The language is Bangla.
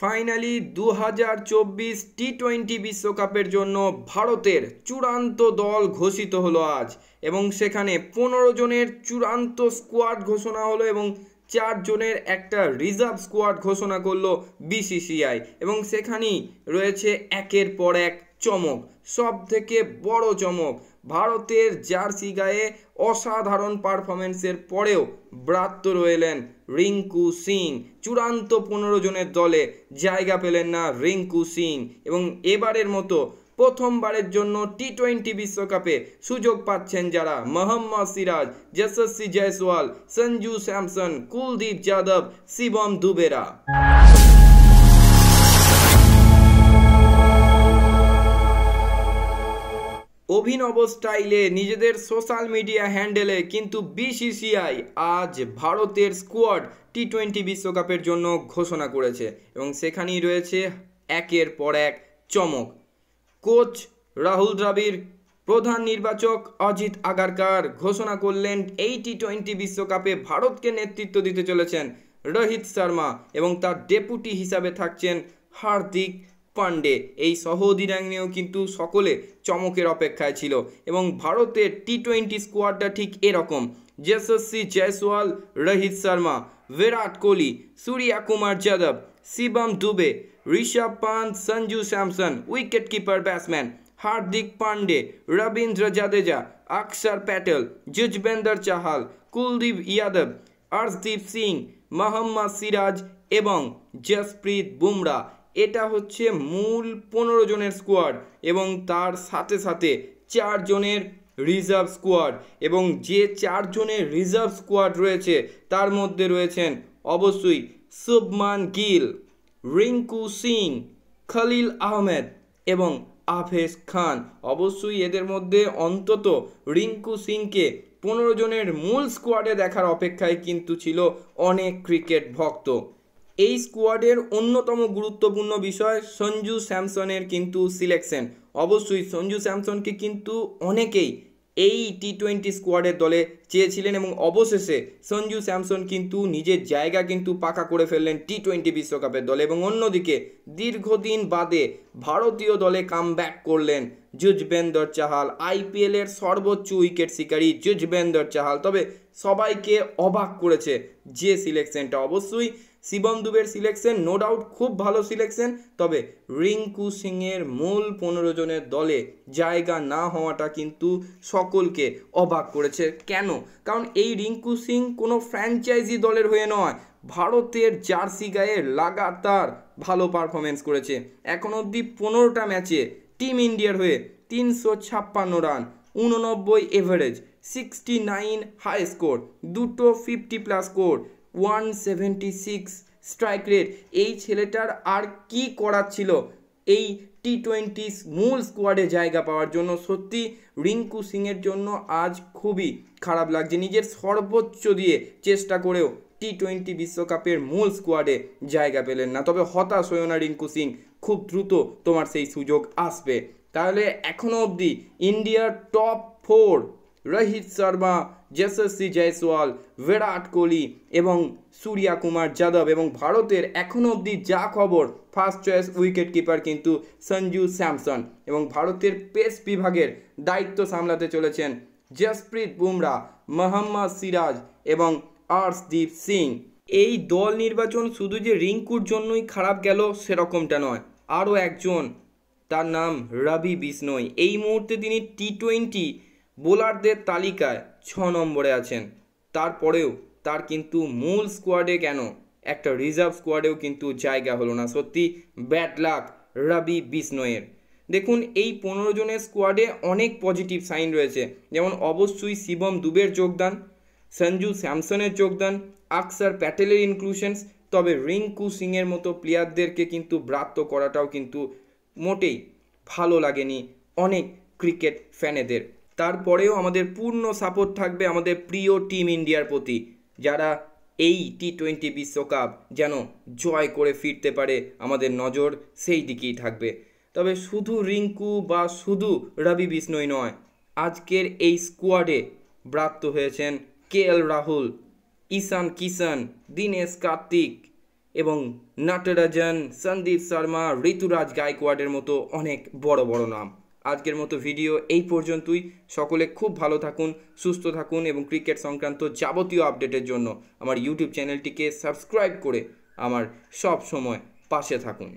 ফাইনালি 2024 টি-20 বিশ্বকাপের জন্য ভারতের চূড়ান্ত দল ঘোষিত হলো আজ এবং সেখানে 15 জনের চূড়ান্ত স্কোয়াড ঘোষণা হলো এবং 4 জনের একটা রিজার্ভ স্কোয়াড ঘোষণা করলো বিসিসিআই এবং সেখানেই রয়েছে একের পর এক চমক। সব থেকে বড় চমক, ভারতের জার্সি গায়ে অসাধারণ পারফরমেন্সের পরেও ব্রাত্য রইলেন রিঙ্কু সিং। চূড়ান্ত 15 জনের দলে জায়গা পেলেন না রিঙ্কু সিং এবং এবারের মতো প্রথমবারের জন্য টি-20 বিশ্বকাপে সুযোগ পাচ্ছেন যারা মোহাম্মদ সিরাজ, যশস্বী জয়সওয়াল, সঞ্জু স্যামসন, কুলদীপ যাদব, শিবম দুবেরা। অভিনব স্টাইলে নিজেদের সোশ্যাল মিডিয়া হ্যান্ডেলে কিন্তু বিসিসিআই আজ ভারতের স্কোয়াড টি-20 বিশ্বকাপের জন্য ঘোষণা করেছে এবং সেখানেই রয়েছে একের পর এক চমক। কোচ রাহুল দ্রাবিড়, প্রধান নির্বাচক অজিত আগারকার ঘোষণা করলেন এই টি-20 বিশ্বকাপে ভারতকে নেতৃত্ব দিতে চলেছেন রোহিত শর্মা এবং তার ডেপুটি হিসাবে থাকছেন হার্দিক পান্ডে। এই সহ অধিনায়ক কিন্তু সকলে চমকের অপেক্ষায় ছিল এবং ভারতের টি-20 স্কোয়াডটা ঠিক এরকম: Yashasvi Jaiswal, Rohit Sharma, Virat Kohli, Surya Kumar Yadav, Shivam Dube, Rishabh Pant, Sanju Samson, wicket keeper batsman Hardik Pandya, Ravindra Jadeja, Axar Patel, Yuzvendra Chahal, Kuldeep Yadav, Arshdeep Singh, Mohammad Siraj এবং জসপ্রীত বুমরা। এটা হচ্ছে মূল 15 জনের স্কোয়াড এবং তার সাথে সাথে 4 জনের রিজার্ভ স্কোয়াড এবং যে 4 জনের রিজার্ভ স্কোয়াড রয়েছে তার মধ্যে রয়েছেন অবশ্যই শুভমান গিল, রিঙ্কু সিং, খলিল আহমেদ এবং আফেজ খান। অবশ্যই এদের মধ্যে অন্তত রিঙ্কু সিংকে 15 জনের মূল স্কোয়াডে দেখার অপেক্ষায় কিন্তু ছিল অনেক ক্রিকেট ভক্ত। এই স্কোয়াডের অন্যতম গুরুত্বপূর্ণ বিষয় সঞ্জু স্যামসনের কিন্তু সিলেকশন। অবশ্যই সঞ্জু স্যামসনকে কিন্তু অনেকেই এই টি-20 স্কোয়াডের দলে চেয়েছিলেন এবং অবশেষে সঞ্জু স্যামসন কিন্তু নিজের জায়গা কিন্তু পাকা করে ফেললেন টি-20 বিশ্বকাপের দলে এবং অন্যদিকে দীর্ঘদিন বাদে ভারতীয় দলে কামব্যাক করলেন যুজবেন্দ্র চাহাল, আইপিএলের সর্বোচ্চ উইকেট শিকারী যুজবেন্দ্র চাহাল। তবে সবাইকে অবাক করেছে যে সিলেকশনটা, অবশ্যই শিবম দুবের সিলেকশন নো ডাউট খুব ভালো সিলেকশন, তবে রিঙ্কু সিংয়ের মূল 15 জনের দলে জায়গা না হওয়াটা কিন্তু সকলকে অবাক করেছে। কেন? কারণ এই রিঙ্কু সিং কোনো ফ্র্যাঞ্চাইজি দলের হয়ে নয়, ভারতের জার্সি গায়ে লাগাতার ভালো পারফরমেন্স করেছে। এখন অবধি 15টা ম্যাচে টিম ইন্ডিয়ার হয়ে 356 run, 89 average, 69 high score, 2 50+ score, 176 strike rate. এই ছেলেটার আর কি করার ছিল এই টি-20 মূল স্কোয়াডে জায়গা পাওয়ার জন্য? সত্যি রিঙ্কু সিংয়ের জন্য আজ খুবই খারাপ লাগছে, নিজের সর্বোচ্চ দিয়ে চেষ্টা করেও টি-20 বিশ্বকাপের মূল স্কোয়াডে জায়গা পেলেন না। তবে হতাশ হয়েও না রিঙ্কু সিং, খুব দ্রুত তোমার সেই সুযোগ আসবে। তাহলে এখনও অবধি ইন্ডিয়ার টপ 4 রোহিত শর্মা, যশস্বী জয়সওয়াল, বিরাট কোহলি এবং সূর্যা কুমার যাদব এবং ভারতের এখনও অবধি যা খবর ফার্স্ট চয়েস উইকেট কিপার কিন্তু সঞ্জু স্যামসন এবং ভারতের পেস বিভাগের দায়িত্ব সামলাতে চলেছেন জসপ্রীত বুমরা, মোহাম্মদ সিরাজ এবং অর্শদীপ সিং। এই দল নির্বাচন শুধু যে রিঙ্কুর জন্যই খারাপ গেল সেরকমটা নয়, আরও একজন, তার নাম রবি বিষ্ণোই। এই মুহূর্তে তিনি টি-20 বোলারদের তালিকায় 6 নম্বরে আছেন। তারপরেও তার কিন্তু মূল স্কোয়াডে কেন একটা রিজার্ভ স্কোয়াডেও কিন্তু জায়গা হলো না। সত্যি ব্যাড লাক রবি বিষ্ণোয়ের। দেখুন এই 15 জনের স্কোয়াডে অনেক পজিটিভ সাইন রয়েছে, যেমন অবশ্যই শিবম দুবের যোগদান, সঞ্জু স্যামসনের যোগদান, অক্ষর প্যাটেলের ইনক্লুশনস। তবে রিঙ্কু সিংয়ের মতো প্লেয়ারদেরকে কিন্তু ব্রাত্য করাটাও কিন্তু মোটেই ভালো লাগেনি অনেক ক্রিকেট ফ্যানেদের। তারপরেও আমাদের পূর্ণ সাপোর্ট থাকবে আমাদের প্রিয় টিম ইন্ডিয়ার প্রতি, যারা এই টি-20 বিশ্বকাপ যেন জয় করে ফিরতে পারে, আমাদের নজর সেই দিকেই থাকবে। তবে শুধু রিঙ্কু বা শুধু রবি বিষ্ণোই নয়, আজকের এই স্কোয়াডে ব্রাত্য হয়েছেন কেএল রাহুল, ঈশান কিষান, দীনেশ কার্তিক এবং নটরাজন, সন্দীপ শর্মা, ঋতুরাজ গায়কোয়াড়ের মতো অনেক বড় বড় নাম। আজকের মতো ভিডিও এই পর্যন্তই। সকলে খুব ভালো থাকুন, সুস্থ থাকুন এবং ক্রিকেট সংক্রান্ত যাবতীয় আপডেটের জন্য আমার ইউটিউব চ্যানেলটিকে সাবস্ক্রাইব করে আমার সব সময় পাশে থাকুন।